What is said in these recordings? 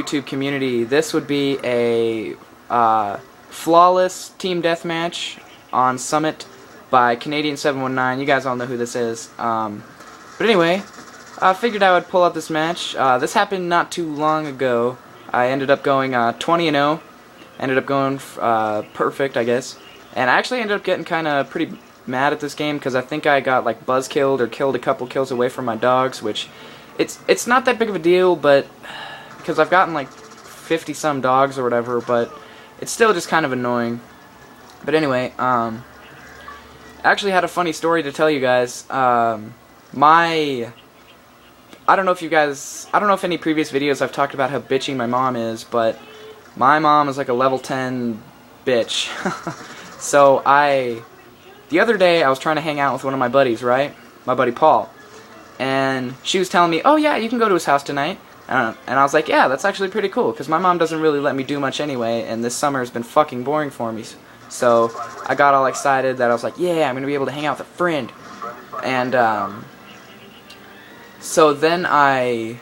YouTube community, this would be a flawless team deathmatch on Summit by Canadian 719. You guys all know who this is. But anyway, I figured I would pull out this match. This happened not too long ago. I ended up going 20-0. Ended up going perfect, I guess. And I actually ended up getting kind of pretty mad at this game because I think I got like buzz killed or killed a couple kills away from my dogs, which it's not that big of a deal, but because I've gotten like 50 some dogs or whatever, but it's still just kind of annoying. But anyway, I actually had a funny story to tell you guys. I don't know if any previous videos I've talked about how bitchy my mom is, but my mom is like a level 10 bitch. So the other day I was trying to hang out with one of my buddies, right? My buddy Paul. And she was telling me, oh yeah, you can go to his house tonight. And I was like, yeah, that's actually pretty cool, because my mom doesn't really let me do much anyway, and this summer has been fucking boring for me. So I got all excited that I was like, yeah, I'm going to be able to hang out with a friend. And so then I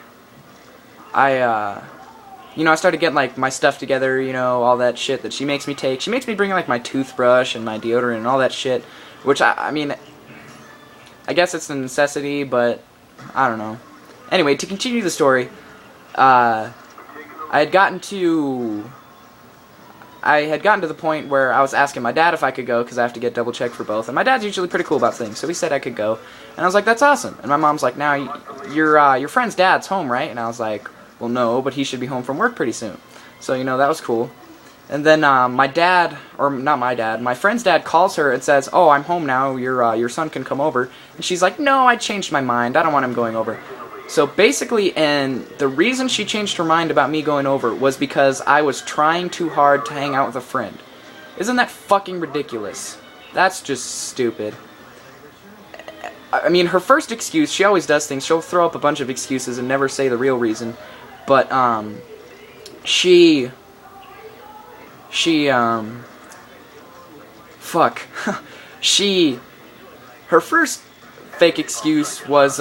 started getting like my stuff together, all that shit that she makes me take. She makes me bring like my toothbrush and my deodorant and all that shit, which I mean, I guess it's a necessity, but I don't know. Anyway, to continue the story, I had gotten to the point where I was asking my dad if I could go, because I have to get double checked for both, and my dad's usually pretty cool about things, so he said I could go, and I was like, that's awesome. And my mom's like, now your friend's dad's home, right? And I was like, well, no, but he should be home from work pretty soon. So that was cool. And then my friend's dad calls her and says, oh, I'm home now, your son can come over. And she's like, no, I changed my mind, I don't want him going over. So basically, and the reason she changed her mind about me going over was because I was trying too hard to hang out with a friend. Isn't that fucking ridiculous? That's just stupid. I mean, her first excuse, she always does things, she'll throw up a bunch of excuses and never say the real reason. But, her first fake excuse was,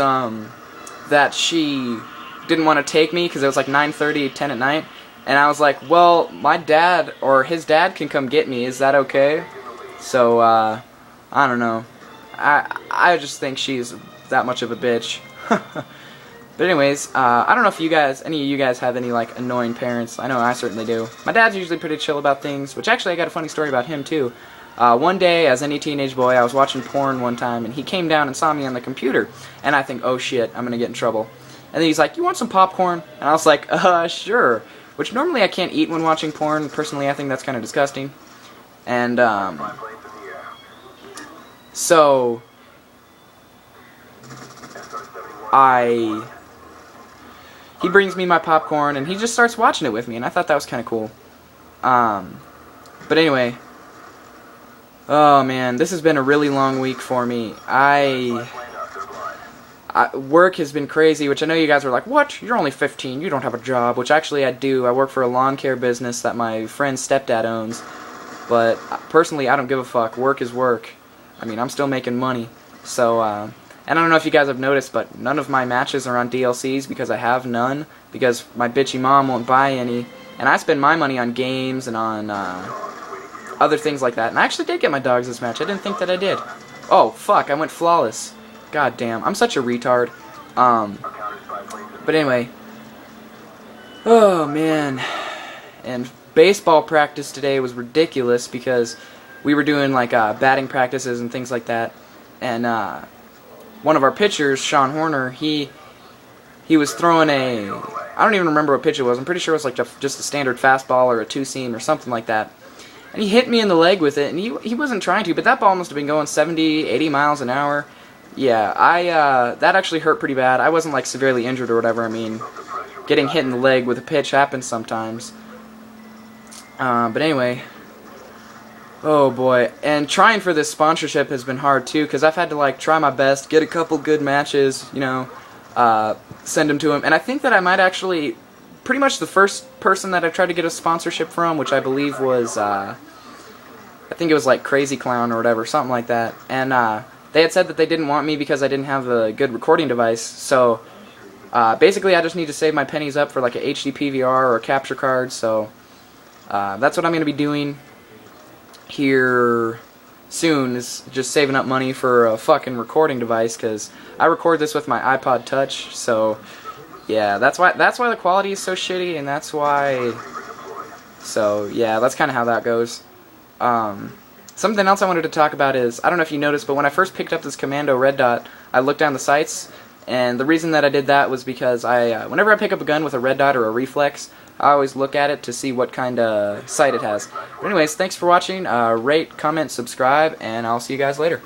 that she didn't want to take me because it was like 9:30, 10 at night. And I was like, well, my dad or his dad can come get me, is that okay? So, I don't know. I just think she's that much of a bitch. But anyways, I don't know if any of you guys have any like annoying parents. I know I certainly do. My dad's usually pretty chill about things, which actually I got a funny story about him too. One day, as any teenage boy, I was watching porn one time, and he came down and saw me on the computer, and I think, oh shit, I'm gonna get in trouble. And then he's like, you want some popcorn? And I was like, sure. Which normally I can't eat when watching porn. Personally, I think that's kind of disgusting. And, so he brings me my popcorn, and he just starts watching it with me, and I thought that was kind of cool. But anyway, oh man, this has been a really long week for me. Work has been crazy, which I know you guys are like, what? You're only 15, you don't have a job, which actually I do. I work for a lawn care business that my friend's stepdad owns, but personally I don't give a fuck. Work is work. I mean, I'm still making money. So, and I don't know if you guys have noticed, but none of my matches are on DLCs because I have none, because my bitchy mom won't buy any, and I spend my money on games and on other things like that. And I actually did get my dogs this match. I didn't think that I did. Oh, fuck, I went flawless. God damn, I'm such a retard. But anyway. Oh, man. And baseball practice today was ridiculous because we were doing, like, batting practices and things like that. And, one of our pitchers, Sean Horner, he was throwing I don't even remember what pitch it was. I'm pretty sure it was, like, just a standard fastball or a two-seam or something like that. And he hit me in the leg with it, and he wasn't trying to, but that ball must have been going 70, 80 miles an hour. Yeah, that actually hurt pretty bad. I wasn't, like, severely injured or whatever. I mean, getting hit in the leg with a pitch happens sometimes. But anyway, oh boy. And trying for this sponsorship has been hard, too, because I've had to, like, try my best, get a couple good matches, send them to him. And I think that I might actually... Pretty much the first person that I tried to get a sponsorship from, which I believe was, I think it was like Crazy Clown or whatever, something like that. And they had said that they didn't want me because I didn't have a good recording device. So Basically, I just need to save my pennies up for like a HD PVR or a capture card, so that's what I'm going to be doing here soon, is just saving up money for a fucking recording device, because I record this with my iPod Touch, so yeah, that's why the quality is so shitty, and that's why, so yeah, that's kind of how that goes. Something else I wanted to talk about is, I don't know if you noticed, but when I first picked up this Commando Red Dot, I looked down the sights, and the reason that I did that was because whenever I pick up a gun with a red dot or a reflex, I always look at it to see what kind of sight it has. But anyways, thanks for watching. Rate, comment, subscribe, and I'll see you guys later.